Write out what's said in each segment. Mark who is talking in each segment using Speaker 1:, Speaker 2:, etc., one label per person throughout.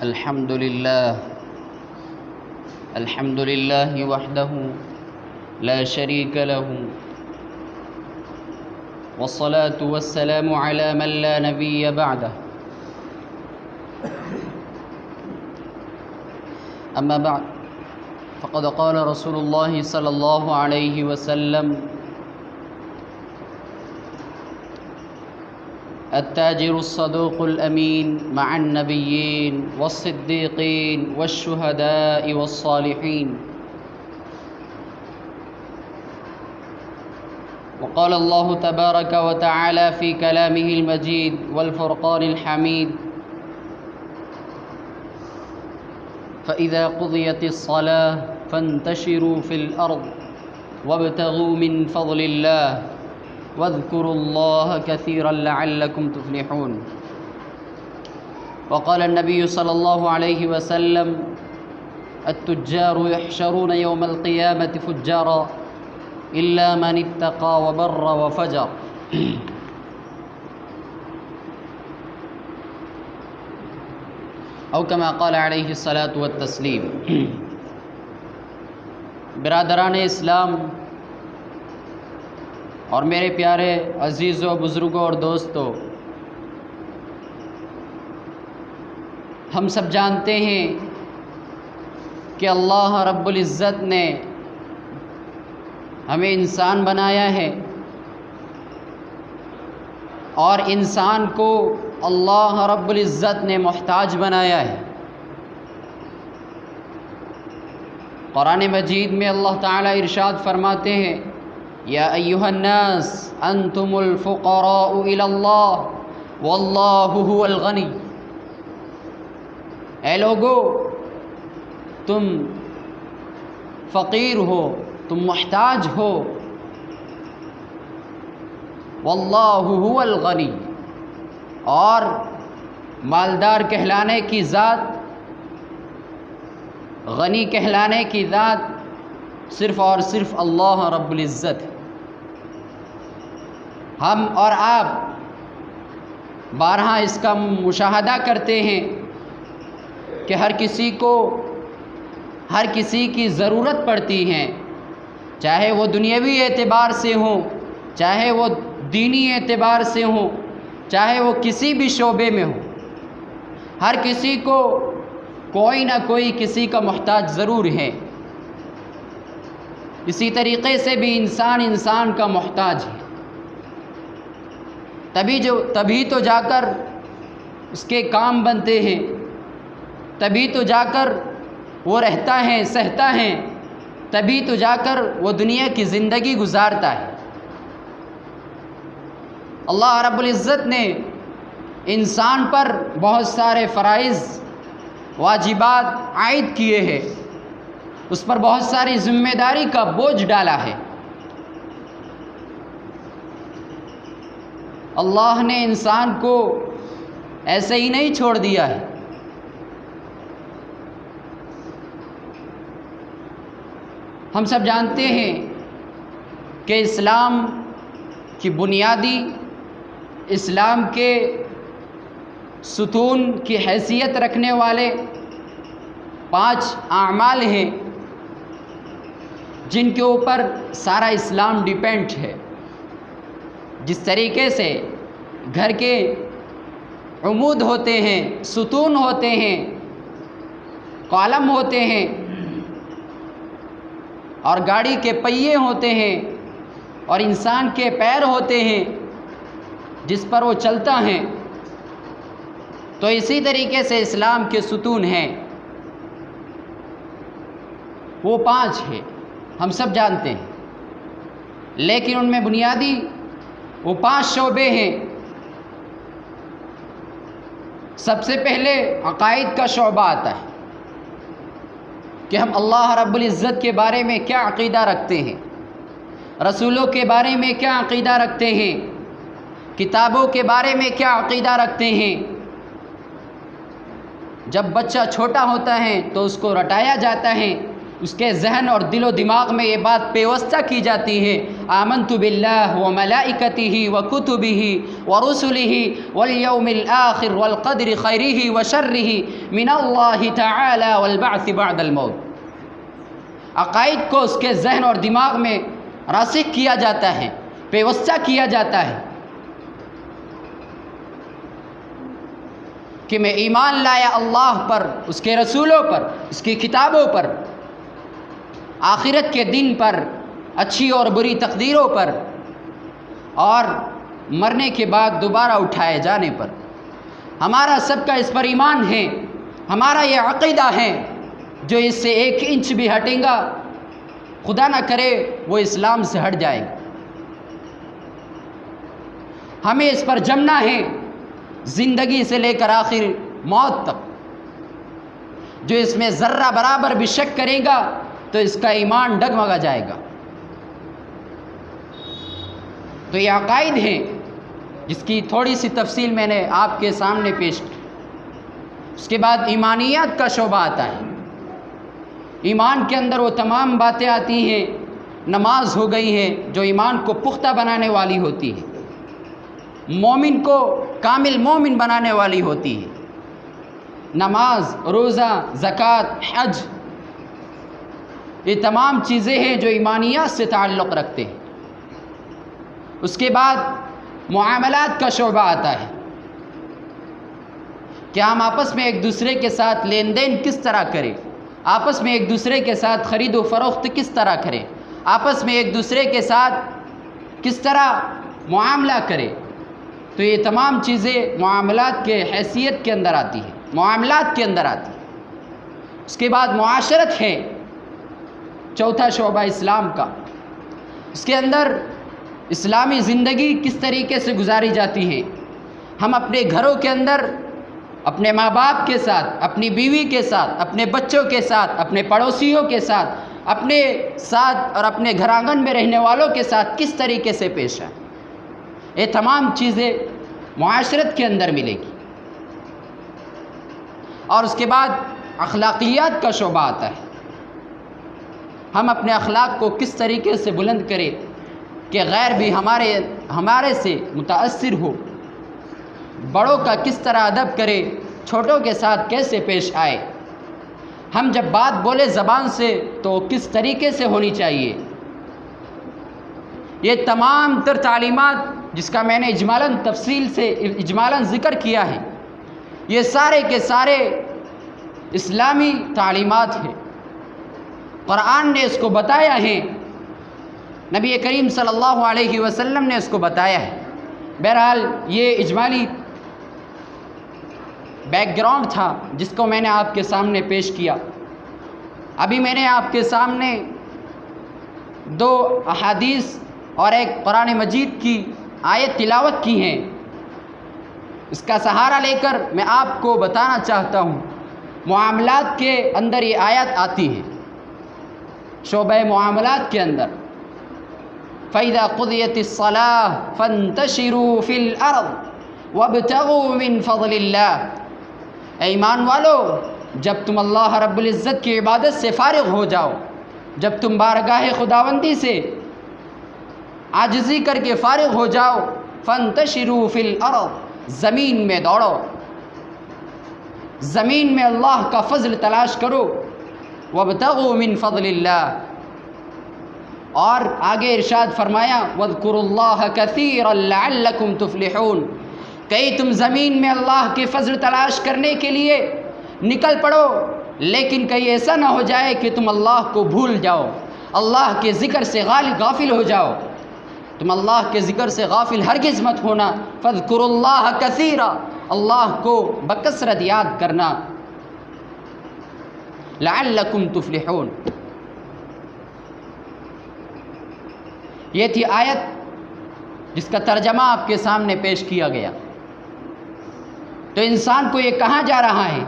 Speaker 1: الحمد لله وحده لا شريك له، والصلاة والسلام على من لا نبي بعده. أما بعد، فقد قال رسول الله صلى الله عليه وسلم: التاجر الصدوق الأمين مع النبيين والصديقين والشهداء والصالحين. وقال الله تبارك وتعالى في كلامه المجيد والفرقان الحميد: فإذا قضيت الصلاة فانتشروا في الأرض وابتغوا من فضل الله واذكروا الله كثيرا لعلكم تفلحون. وقال النبي صلى الله عليه وسلم: التجار يحشرون يوم القيامة فجارا إلا من اتقى وبر وفجر. او كما قال علیہ الصلاۃ والتسلیم. برادران اسلام اور میرے پیارے عزیزوں، بزرگوں اور دوستوں، ہم سب جانتے ہیں کہ اللہ رب العزت نے ہمیں انسان بنایا ہے، اور انسان کو اللہ رب العزت نے محتاج بنایا ہے. قرآن مجید میں اللہ تعالیٰ ارشاد فرماتے ہیں: یا ایھا الناس انتم الفقراء الی اللہ واللہ هو الغنی. اے لوگو، تم فقیر ہو، تم محتاج ہو، واللہ هو الغنی، اور مالدار کہلانے کی ذات، غنی کہلانے کی ذات صرف اور صرف اللہ رب العزت ہے. ہم اور آپ بارہا اس کا مشاہدہ کرتے ہیں کہ ہر کسی کو ہر کسی کی ضرورت پڑتی ہے، چاہے وہ دنیاوی اعتبار سے ہوں، چاہے وہ دینی اعتبار سے ہوں، چاہے وہ کسی بھی شعبے میں ہو. ہر کسی کو کوئی نہ کوئی کسی کا محتاج ضرور ہے. اسی طریقے سے بھی انسان کا محتاج ہے. تبھی تو جا کر اس کے کام بنتے ہیں، تبھی تو جا کر وہ رہتا ہے، سہتا ہے، تبھی تو جا کر وہ دنیا کی زندگی گزارتا ہے. اللہ رب العزت نے انسان پر بہت سارے فرائض، واجبات عائد کیے ہیں، اس پر بہت ساری ذمہ داری کا بوجھ ڈالا ہے. اللہ نے انسان کو ایسے ہی نہیں چھوڑ دیا ہے. ہم سب جانتے ہیں کہ اسلام کی بنیادی، اسلام کے ستون کی حیثیت رکھنے والے 5 اعمال ہیں جن کے اوپر سارا اسلام ڈیپینڈ ہے. جس طریقے سے گھر کے عمود ہوتے ہیں، ستون ہوتے ہیں، کالم ہوتے ہیں، اور گاڑی کے پہیے ہوتے ہیں، اور انسان کے پیر ہوتے ہیں جس پر وہ چلتا ہے، تو اسی طریقے سے اسلام کے ستون ہیں. وہ 5 ہیں، ہم سب جانتے ہیں، لیکن ان میں بنیادی وہ 5 شعبے ہیں. سب سے پہلے عقائد کا شعبہ آتا ہے کہ ہم اللہ رب العزت کے بارے میں کیا عقیدہ رکھتے ہیں، رسولوں کے بارے میں کیا عقیدہ رکھتے ہیں، کتابوں کے بارے میں کیا عقیدہ رکھتے ہیں. جب بچہ چھوٹا ہوتا ہے تو اس کو رٹایا جاتا ہے اس کے ذہن اور دل و دماغ میں یہ بات پیوستہ کی جاتی ہے، آمنت باللہ و ملائکتہ و کتبہ و رسلہ والیوم الآخر والقدر خیرہ و شرہ من اللہ تعالی والبعث بعد الموت۔ عقائد کو اس کے ذہن اور دماغ میں راسخ کیا جاتا ہے، پیوستہ کیا جاتا ہے کہ میں ایمان لایا اللہ پر، اس کے رسولوں پر، اس کی کتابوں پر، آخرت کے دن پر، اچھی اور بری تقدیروں پر، اور مرنے کے بعد دوبارہ اٹھائے جانے پر۔ ہمارا سب کا اس پر ایمان ہے، ہمارا یہ عقیدہ ہے، جو اس سے 1 انچ بھی ہٹیں گا خدا نہ کرے وہ اسلام سے ہٹ جائے گا۔ ہمیں اس پر جمنا ہے زندگی سے لے کر آخر موت تک۔ جو اس میں ذرہ برابر بھی شک کرے گا تو اس کا ایمان ڈگمگا جائے گا۔ تو یہ عقائد ہیں جس کی تھوڑی سی تفصیل میں نے آپ کے سامنے پیش کی۔ اس کے بعد ایمانیات کا شعبہ آتا ہے۔ ایمان کے اندر وہ تمام باتیں آتی ہیں، نماز ہو گئی ہے جو ایمان کو پختہ بنانے والی ہوتی ہے، مومن کو کامل مومن بنانے والی ہوتی ہے۔ نماز، روزہ، زکوٰۃ، حج، یہ تمام چیزیں ہیں جو ایمانیات سے تعلق رکھتے ہیں۔ اس کے بعد معاملات کا شعبہ آتا ہے کہ ہم آپس میں ایک دوسرے کے ساتھ لین دین کس طرح کریں، آپس میں ایک دوسرے کے ساتھ خرید و فروخت کس طرح کریں، آپس میں ایک دوسرے کے ساتھ کس طرح معاملہ کریں۔ تو یہ تمام چیزیں معاملات کے حیثیت کے اندر آتی ہیں، معاملات کے اندر آتی ہیں۔ اس کے بعد معاشرت ہے، چوتھا شعبہ اسلام کا۔ اس کے اندر اسلامی زندگی کس طریقے سے گزاری جاتی ہے۔ ہم اپنے گھروں کے اندر اپنے ماں باپ کے ساتھ، اپنی بیوی کے ساتھ، اپنے بچوں کے ساتھ، اپنے پڑوسیوں کے ساتھ، اپنے ساتھ اور اپنے گھر آنگن میں رہنے والوں کے ساتھ کس طریقے سے پیش آئیں، یہ تمام چیزیں معاشرت کے اندر ملے گی۔ اور اس کے بعد اخلاقیات کا شعبہ آتا ہے۔ ہم اپنے اخلاق کو کس طریقے سے بلند کریں کہ غیر بھی ہمارے سے متاثر ہو، بڑوں کا کس طرح ادب کرے، چھوٹوں کے ساتھ کیسے پیش آئے، ہم جب بات بولے زبان سے تو کس طریقے سے ہونی چاہیے۔ یہ تمام تر تعلیمات جس کا میں نے اجمالاً تفصیل سے اجمالاً ذکر کیا ہے، یہ سارے کے سارے اسلامی تعلیمات ہیں۔ قرآن نے اس کو بتایا ہے، نبی کریم صلی اللہ علیہ وسلم نے اس کو بتایا ہے۔ بہرحال یہ اجمالی بیک گراؤنڈ تھا جس کو میں نے آپ کے سامنے پیش کیا۔ ابھی میں نے آپ کے سامنے 2 احادیث اور ایک قرآن مجید کی آیت تلاوت کی ہیں۔ اس کا سہارا لے کر میں آپ کو بتانا چاہتا ہوں، معاملات کے اندر یہ آیت آتی ہے، شعبہ معاملات کے اندر۔ فَإِذَا قُضِيَتِ الصَّلَاةُ فَانتَشِرُوا فِي الْأَرْضِ وَابْتَغُوا مِنْ فَضْلِ اللَّهِ۔ اے ایمان والو، جب تم اللہ رب العزت کی عبادت سے فارغ ہو جاؤ، جب تم بارگاہ خداوندی سے عاجزی کر کے فارغ ہو جاؤ، فَانتَشِرُوا فِي الْأَرْضِ، زمین میں دوڑو، زمین میں اللہ کا فضل تلاش کرو، وَابْتَغُوا مِنْ فَضْلِ اللَّهِ، اور آگے ارشاد فرمایا وَاذْكُرُوا اللَّهَ كَثِيرًا لَعَلَّكُمْ تُفْلِحُونَ، کہیں تم زمین میں اللہ کے فضل تلاش کرنے کے لیے نکل پڑو، لیکن کہیں ایسا نہ ہو جائے کہ تم اللہ کو بھول جاؤ، اللہ کے ذکر سے غافل ہو جاؤ۔ تم اللہ کے ذکر سے غافل ہرگز مت ہونا۔ فَاذْكُرُوا اللَّهَ كَثِيرًا، اللہ کو بکثرت یاد کرنا، لَعَلَّكُمْ تُفْلِحُونَ۔ یہ تھی آیت جس کا ترجمہ آپ کے سامنے پیش کیا گیا۔ تو انسان کو یہ کہا جا رہا ہے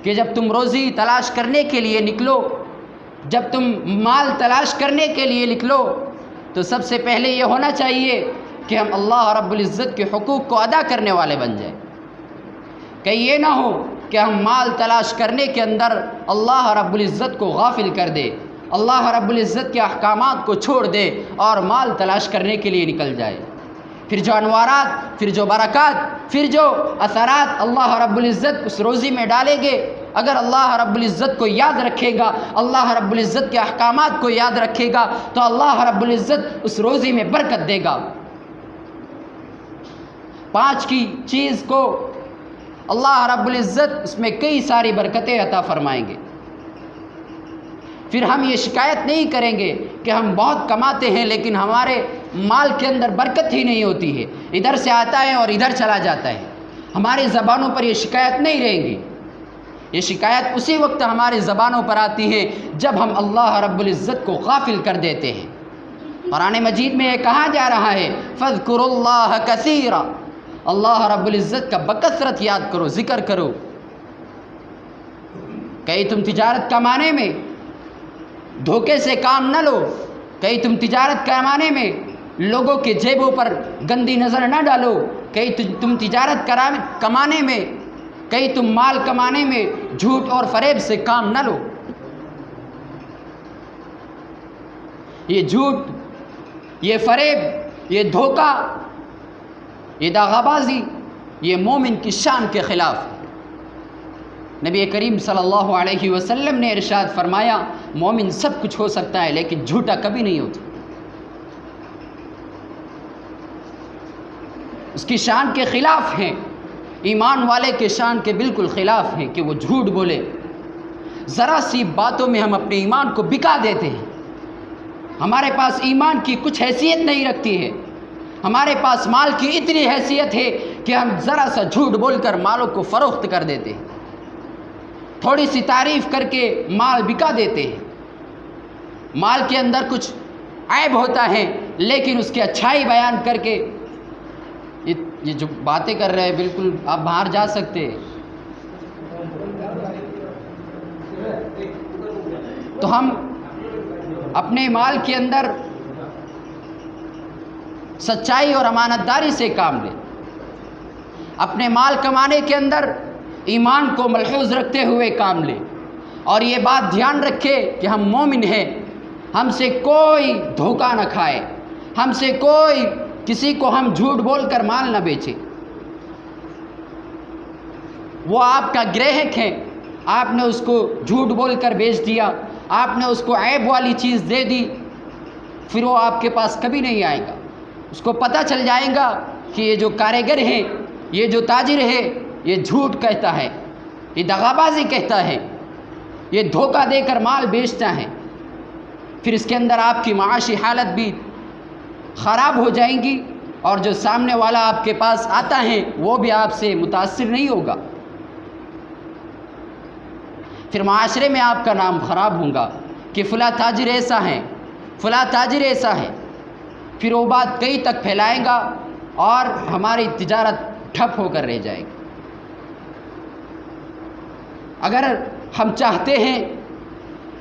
Speaker 1: کہ جب تم روزی تلاش کرنے کے لیے نکلو، جب تم مال تلاش کرنے کے لیے نکلو، تو سب سے پہلے یہ ہونا چاہیے کہ ہم اللہ رب العزت کے حقوق کو ادا کرنے والے بن جائیں۔ کہ یہ نہ ہو کہ ہم مال تلاش کرنے کے اندر اللہ رب العزت کو غافل کر دے، اللہ رب العزت کے احکامات کو چھوڑ دے اور مال تلاش کرنے کے لیے نکل جائے۔ پھر جو انوارات، پھر جو برکات، پھر جو اثرات اللہ رب العزت اس روزی میں ڈالیں گے، اگر اللہ رب العزت کو یاد رکھے گا، اللہ رب العزت کے احکامات کو یاد رکھے گا، تو اللہ رب العزت اس روزی میں برکت دے گا۔ 5 کی چیز کو اللہ رب العزت اس میں کئی ساری برکتیں عطا فرمائیں گے۔ پھر ہم یہ شکایت نہیں کریں گے کہ ہم بہت کماتے ہیں لیکن ہمارے مال کے اندر برکت ہی نہیں ہوتی ہے، ادھر سے آتا ہے اور ادھر چلا جاتا ہے۔ ہماری زبانوں پر یہ شکایت نہیں رہیں گی، یہ شکایت اسی وقت ہماری زبانوں پر آتی ہے جب ہم اللہ رب العزت کو غافل کر دیتے ہیں۔ قرآن مجید میں یہ کہا جا رہا ہے فَاذْكُرُوا اللَّهَ كَثِيرًا، اللہ رب العزت کا بکثرت یاد کرو، ذکر کرو۔ کہیں تم تجارت کمانے میں دھوکے سے کام نہ لو، کہیں تم تجارت کمانے میں لوگوں کے جیبوں پر گندی نظر نہ ڈالو، کہیں تم تجارت کمانے میں، کہیں تم مال کمانے میں جھوٹ اور فریب سے کام نہ لو۔ یہ جھوٹ، یہ فریب، یہ دھوکہ، یہ داغا بازی، یہ مومن کی شان کے خلاف ہے۔ نبی کریم صلی اللہ علیہ وسلم نے ارشاد فرمایا مومن سب کچھ ہو سکتا ہے لیکن جھوٹا کبھی نہیں ہوتا۔ اس کی شان کے خلاف ہیں، ایمان والے کے شان کے بالکل خلاف ہیں کہ وہ جھوٹ بولے۔ ذرا سی باتوں میں ہم اپنے ایمان کو بکا دیتے ہیں، ہمارے پاس ایمان کی کچھ حیثیت نہیں رکھتی ہے، ہمارے پاس مال کی اتنی حیثیت ہے کہ ہم ذرا سا جھوٹ بول کر مالوں کو فروخت کر دیتے ہیں، تھوڑی سی تعریف کر کے مال بکا دیتے ہیں۔ مال کے اندر کچھ عیب ہوتا ہے لیکن اس کی اچھائی بیان کر کے یہ جو باتیں کر رہے ہیں بالکل آپ باہر جا سکتے ہیں۔ تو ہم اپنے مال کے اندر سچائی اور امانت داری سے کام لیں، اپنے مال کمانے کے اندر ایمان کو ملحوظ رکھتے ہوئے کام لیں، اور یہ بات دھیان رکھے کہ ہم مومن ہیں، ہم سے کوئی دھوکہ نہ کھائے، ہم سے کوئی کسی کو ہم جھوٹ بول کر مال نہ بیچے۔ وہ آپ کا گراہک ہے، آپ نے اس کو جھوٹ بول کر بیچ دیا، آپ نے اس کو عیب والی چیز دے دی، پھر وہ آپ کے پاس کبھی نہیں آئے گا۔ اس کو پتہ چل جائے گا کہ یہ جو کاریگر ہے، یہ جو تاجر ہے، یہ جھوٹ کہتا ہے، یہ دغابازی کہتا ہے، یہ دھوکہ دے کر مال بیچتا ہے۔ پھر اس کے اندر آپ کی معاشی حالت بھی خراب ہو جائیں گی، اور جو سامنے والا آپ کے پاس آتا ہے وہ بھی آپ سے متاثر نہیں ہوگا، پھر معاشرے میں آپ کا نام خراب ہوگا کہ فلاں تاجر ایسا ہے، فلاں تاجر ایسا ہے، پھر وہ بات کئی تک پھیلائے گا اور ہماری تجارت ٹھپ ہو کر رہ جائے گی۔ اگر ہم چاہتے ہیں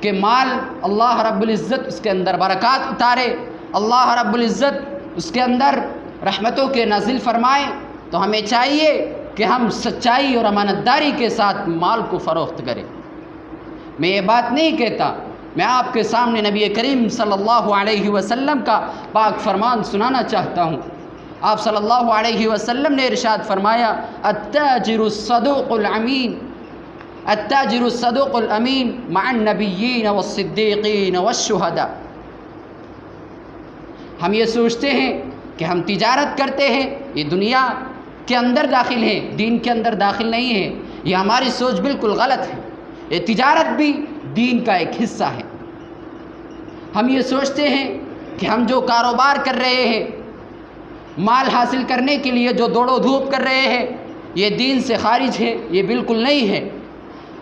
Speaker 1: کہ مال اللہ رب العزت اس کے اندر برکات اتارے، اللہ رب العزت اس کے اندر رحمتوں کے نازل فرمائے، تو ہمیں چاہیے کہ ہم سچائی اور امانت داری کے ساتھ مال کو فروخت کریں۔ میں یہ بات نہیں کہتا، میں آپ کے سامنے نبی کریم صلی اللہ علیہ وسلم کا پاک فرمان سنانا چاہتا ہوں۔ آپ صلی اللہ علیہ وسلم نے ارشاد فرمایا التاجر الصدوق الامین، التاجر الصدوق الامین مع النبیین والصدیقین والشہداء۔ ہم یہ سوچتے ہیں کہ ہم تجارت کرتے ہیں، یہ دنیا کے اندر داخل ہے، دین کے اندر داخل نہیں ہے، یہ ہماری سوچ بالکل غلط ہے۔ یہ تجارت بھی دین کا ایک حصہ ہے۔ ہم یہ سوچتے ہیں کہ ہم جو کاروبار کر رہے ہیں، مال حاصل کرنے کے لیے جو دوڑ و دھوپ کر رہے ہیں، یہ دین سے خارج ہے، یہ بالکل نہیں ہے۔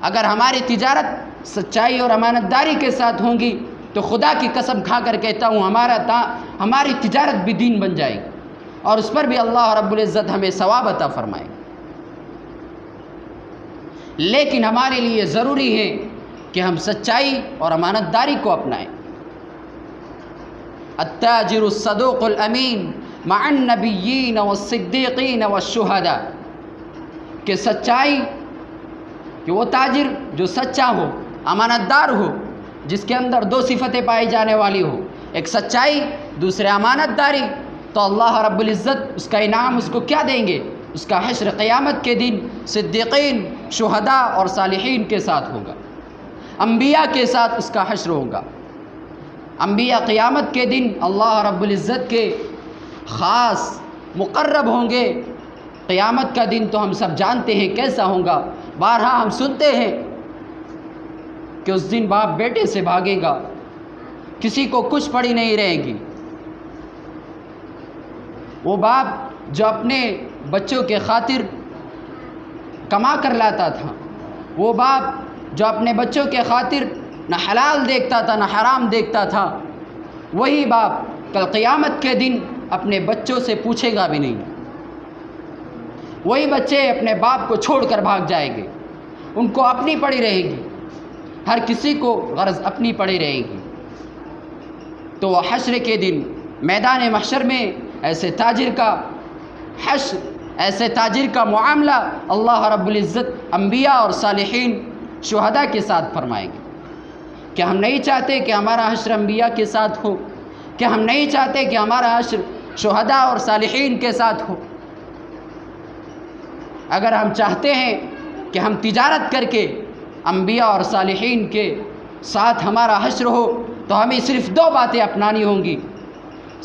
Speaker 1: اگر ہماری تجارت سچائی اور امانت داری کے ساتھ ہوں گی تو خدا کی قسم کھا کر کہتا ہوں ہماری تجارت بھی دین بن جائے گی، اور اس پر بھی اللہ رب العزت ہمیں ثواب عطا فرمائے گا۔ لیکن ہمارے لیے ضروری ہے کہ ہم سچائی اور امانت داری کو اپنائیں۔ التاجر الصدوق الامین مع النبیین والصدیقین والشہداء، کہ سچائی کہ وہ تاجر جو سچا ہو، امانت دار ہو، جس کے اندر دو صفتیں پائی جانے والی ہو، ایک سچائی، دوسرے امانت داری، تو اللہ رب العزت اس کا انعام اس کو کیا دیں گے؟ اس کا حشر قیامت کے دن صدیقین، شہداء اور صالحین کے ساتھ ہوگا، انبیاء کے ساتھ اس کا حشر ہوگا۔ انبیاء قیامت کے دن اللہ رب العزت کے خاص مقرب ہوں گے۔ قیامت کا دن تو ہم سب جانتے ہیں کیسا ہوگا، بارہا ہم سنتے ہیں کہ اس دن باپ بیٹے سے بھاگے گا، کسی کو کچھ پڑی نہیں رہے گی۔ وہ باپ جو اپنے بچوں کے خاطر کما کر لاتا تھا، وہ باپ جو اپنے بچوں کے خاطر نہ حلال دیکھتا تھا نہ حرام دیکھتا تھا، وہی باپ کل قیامت کے دن اپنے بچوں سے پوچھے گا بھی نہیں۔ وہی بچے اپنے باپ کو چھوڑ کر بھاگ جائیں گے، ان کو اپنی پڑی رہے گی، ہر کسی کو غرض اپنی پڑی رہے گی۔ تو وہ حشر کے دن میدان محشر میں ایسے تاجر کا حشر، ایسے تاجر کا معاملہ اللہ رب العزت انبیاء اور صالحین، شہداء کے ساتھ فرمائیں گے۔ کہ ہم نہیں چاہتے کہ ہمارا حشر انبیاء کے ساتھ ہو، کہ ہم نہیں چاہتے کہ ہمارا حشر شہداء اور صالحین کے ساتھ ہو۔ اگر ہم چاہتے ہیں کہ ہم تجارت کر کے انبیاء اور صالحین کے ساتھ ہمارا حشر ہو، تو ہمیں صرف دو باتیں اپنانی ہوں گی،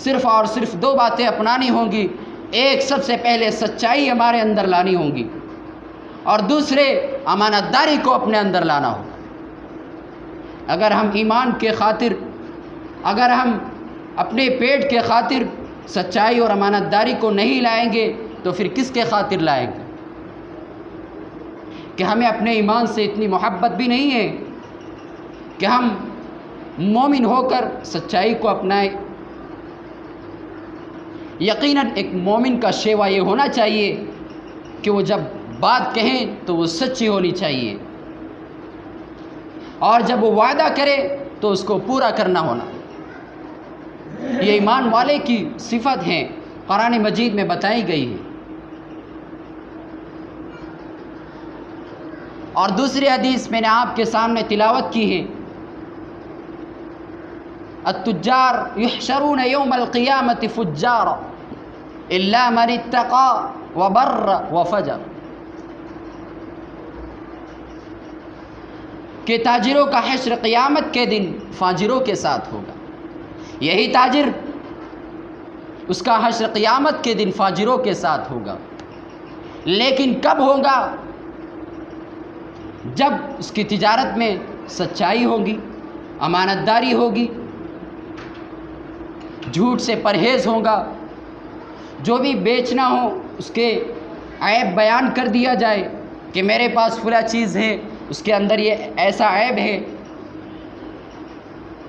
Speaker 1: صرف اور صرف دو باتیں اپنانی ہوں گی۔ ایک، سب سے پہلے سچائی ہمارے اندر لانی ہوگی، اور دوسرے امانت داری کو اپنے اندر لانا ہوگا۔ اگر ہم ایمان کے خاطر، اگر ہم اپنے پیٹ کے خاطر سچائی اور امانت داری کو نہیں لائیں گے تو پھر کس کے خاطر لائیں گے؟ کہ ہمیں اپنے ایمان سے اتنی محبت بھی نہیں ہے کہ ہم مومن ہو کر سچائی کو اپنائیں۔ یقیناً ایک مومن کا شیوا یہ ہونا چاہیے کہ وہ جب بات کہیں تو وہ سچی ہونی چاہیے، اور جب وہ وعدہ کرے تو اس کو پورا کرنا ہونا۔ یہ ایمان والے کی صفت ہیں، قرآن مجید میں بتائی گئی ہے۔ اور دوسری حدیث میں نے آپ کے سامنے تلاوت کی ہے، التجار یحشرون یوم القیامت فجارا الا من اتقى وبر وفجر، کہ تاجروں کا حشر قیامت کے دن فاجروں کے ساتھ ہوگا۔ یہی تاجر، اس کا حشر قیامت کے دن فاجروں کے ساتھ ہوگا، لیکن کب ہوگا؟ جب اس کی تجارت میں سچائی ہوگی، امانت داری ہوگی، جھوٹ سے پرہیز ہوگا، جو بھی بیچنا ہو اس کے عیب بیان کر دیا جائے کہ میرے پاس فلاں چیز ہے، اس کے اندر یہ ایسا عیب ہے۔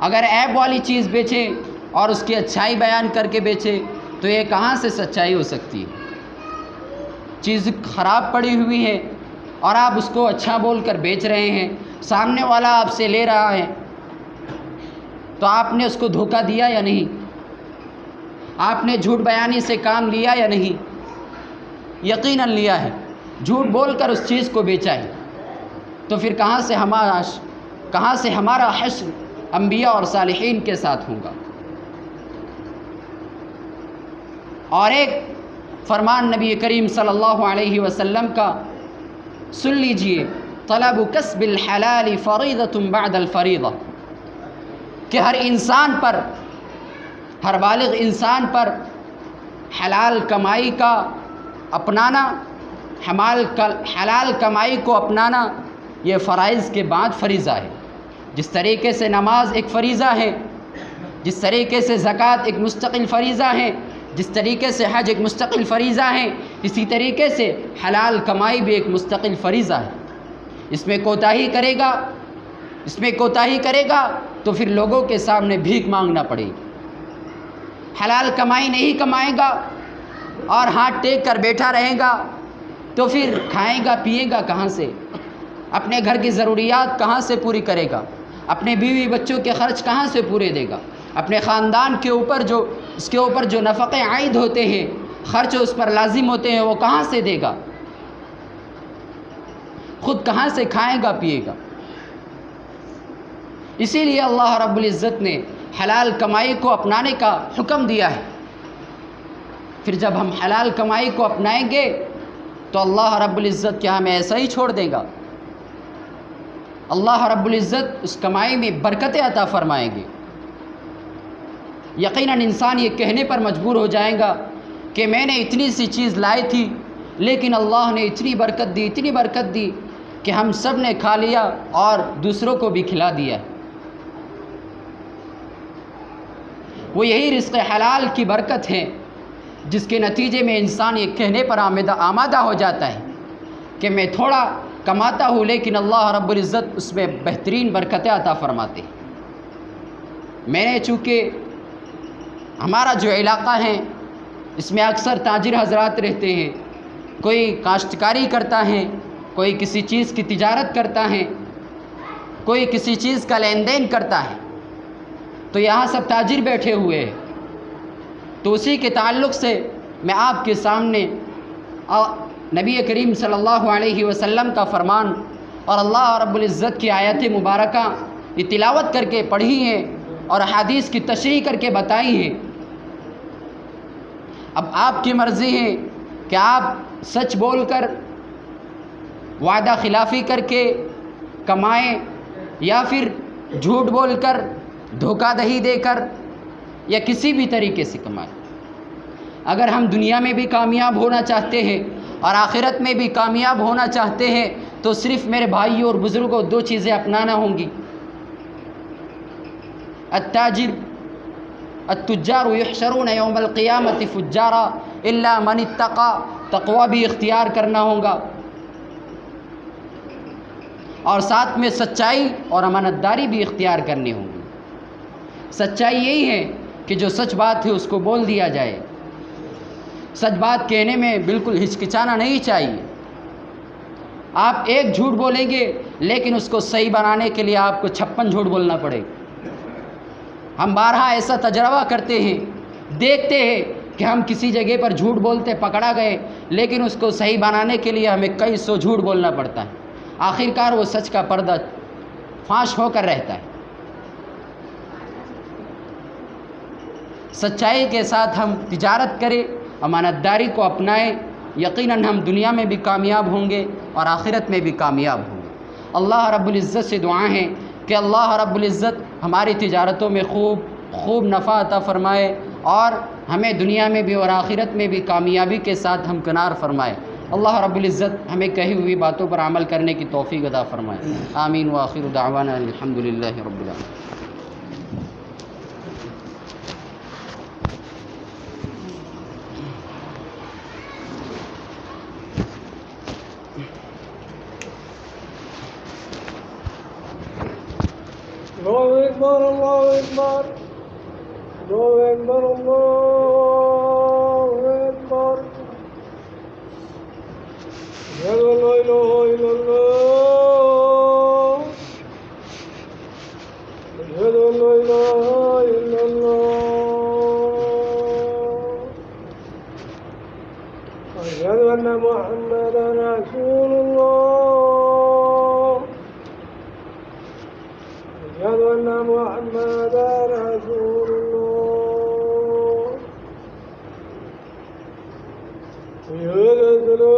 Speaker 1: اگر عیب والی چیز بیچے اور اس کی اچھائی بیان کر کے بیچے تو یہ کہاں سے سچائی ہو سکتی ہے؟ چیز خراب پڑی ہوئی ہے اور آپ اس کو اچھا بول کر بیچ رہے ہیں، سامنے والا آپ سے لے رہا ہے، تو آپ نے اس کو دھوکہ دیا یا نہیں؟ آپ نے جھوٹ بیانی سے کام لیا یا نہیں؟ یقیناً لیا ہے، جھوٹ بول کر اس چیز کو بیچا ہے۔ تو پھر کہاں سے ہمارا حشر انبیاء اور صالحین کے ساتھ ہوگا؟ اور ایک فرمان نبی کریم صلی اللہ علیہ وسلم کا سن لیجئے، طلب کسب الحلال فریضۃ بعد الفریضہ، کہ ہر انسان پر، ہر بالغ انسان پر حلال کمائی کا اپنانا، حلال کمائی کو اپنانا یہ فرائض کے بعد فریضہ ہے۔ جس طریقے سے نماز ایک فریضہ ہے، جس طریقے سے زکوٰۃ ایک مستقل فریضہ ہے، جس طریقے سے حج ایک مستقل فریضہ ہے، اسی طریقے سے حلال کمائی بھی ایک مستقل فریضہ ہے۔ اس میں کوتاہی کرے گا تو پھر لوگوں کے سامنے بھیک مانگنا پڑے گی۔ حلال کمائی نہیں کمائے گا اور ہاتھ ٹیک کر بیٹھا رہے گا تو پھر کھائے گا پیے گا کہاں سے؟ اپنے گھر کی ضروریات کہاں سے پوری کرے گا؟ اپنے بیوی بچوں کے خرچ کہاں سے پورے دے گا؟ اپنے خاندان کے اوپر جو نفقے عائد ہوتے ہیں، خرچ اس پر لازم ہوتے ہیں، وہ کہاں سے دے گا؟ خود کہاں سے کھائے گا پیے گا؟ اسی لیے اللہ رب العزت نے حلال کمائی کو اپنانے کا حکم دیا ہے۔ پھر جب ہم حلال کمائی کو اپنائیں گے تو اللہ رب العزت کیا ہمیں ایسا ہی چھوڑ دے گا؟ اللہ رب العزت اس کمائی میں برکتیں عطا فرمائیں گے۔ یقیناً انسان یہ کہنے پر مجبور ہو جائے گا کہ میں نے اتنی سی چیز لائی تھی لیکن اللہ نے اتنی برکت دی کہ ہم سب نے کھا لیا اور دوسروں کو بھی کھلا دیا۔ وہ یہی رزق حلال کی برکت ہے جس کے نتیجے میں انسان یہ کہنے پر آمادہ ہو جاتا ہے کہ میں تھوڑا کماتا ہوں لیکن اللہ رب العزت اس میں بہترین برکتیں عطا فرماتے ہیں۔ میں نے چونکہ ہمارا جو علاقہ ہے اس میں اکثر تاجر حضرات رہتے ہیں، کوئی کاشتکاری کرتا ہے، کوئی کسی چیز کی تجارت کرتا ہے، کوئی کسی چیز کا لین دین کرتا ہے، تو یہاں سب تاجر بیٹھے ہوئے ہیں۔ تو اسی کے تعلق سے میں آپ کے سامنے نبی کریم صلی اللہ علیہ وسلم کا فرمان اور اللہ رب العزت کی آیت مبارکہ یہ تلاوت کر کے پڑھی ہیں اور احادیث کی تشریح کر کے بتائی ہیں۔ اب آپ کی مرضی ہے کہ آپ سچ بول کر، وعدہ خلافی کر کے کمائیں یا پھر جھوٹ بول کر، دھوکہ دہی دے کر، یا کسی بھی طریقے سے کمائیں۔ اگر ہم دنیا میں بھی کامیاب ہونا چاہتے ہیں اور آخرت میں بھی کامیاب ہونا چاہتے ہیں تو صرف میرے بھائیوں اور بزرگوں دو چیزیں اپنانا ہوں گی۔ التجار یحشرون یوم القیامت فجارا الا من اتقى، تقوی بھی اختیار کرنا ہوگا، اور ساتھ میں سچائی اور امانت داری بھی اختیار کرنی ہوگی۔ سچائی یہی ہے کہ جو سچ بات ہے اس کو بول دیا جائے، سچ بات کہنے میں بالکل ہچکچانا نہیں چاہیے۔ آپ ایک جھوٹ بولیں گے لیکن اس کو صحیح بنانے کے لیے آپ کو 56 جھوٹ بولنا پڑے گا۔ ہم بارہا ایسا تجربہ کرتے ہیں، دیکھتے ہیں کہ ہم کسی جگہ پر جھوٹ بولتے پکڑا گئے لیکن اس کو صحیح بنانے کے لیے ہمیں کئی سو جھوٹ بولنا پڑتا ہے، آخرکار وہ سچ کا پردہ فاش ہو کر رہتا ہے۔ سچائی کے ساتھ ہم تجارت کریں، امانت داری کو اپنائیں، یقیناً ہم دنیا میں بھی کامیاب ہوں گے اور آخرت میں بھی کامیاب ہوں گے۔ اللہ رب العزت سے دعا ہے کہ اللہ رب العزت ہماری تجارتوں میں خوب نفع عطا فرمائے اور ہمیں دنیا میں بھی اور آخرت میں بھی کامیابی کے ساتھ ہمکنار فرمائے۔ اللہ رب العزت ہمیں کہی ہوئی باتوں پر عمل کرنے کی توفیق عطا فرمائے۔ آمین وآخر دعوانا الحمدللہ رب العالمین۔
Speaker 2: الله أكبر الله أكبر الله أكبر الله أكبر أشهد أن لا إله إلا الله أشهد أن لا إله إلا الله أشهد أن محمدا رسول الله أشهد أن محمدا رسول الله حي على الصلاة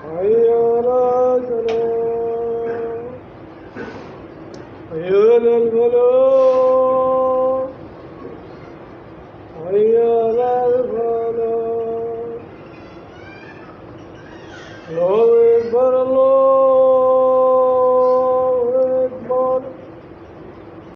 Speaker 2: حي على الصلاة حي على الفلاح حي على الفلاح الله أكبر الله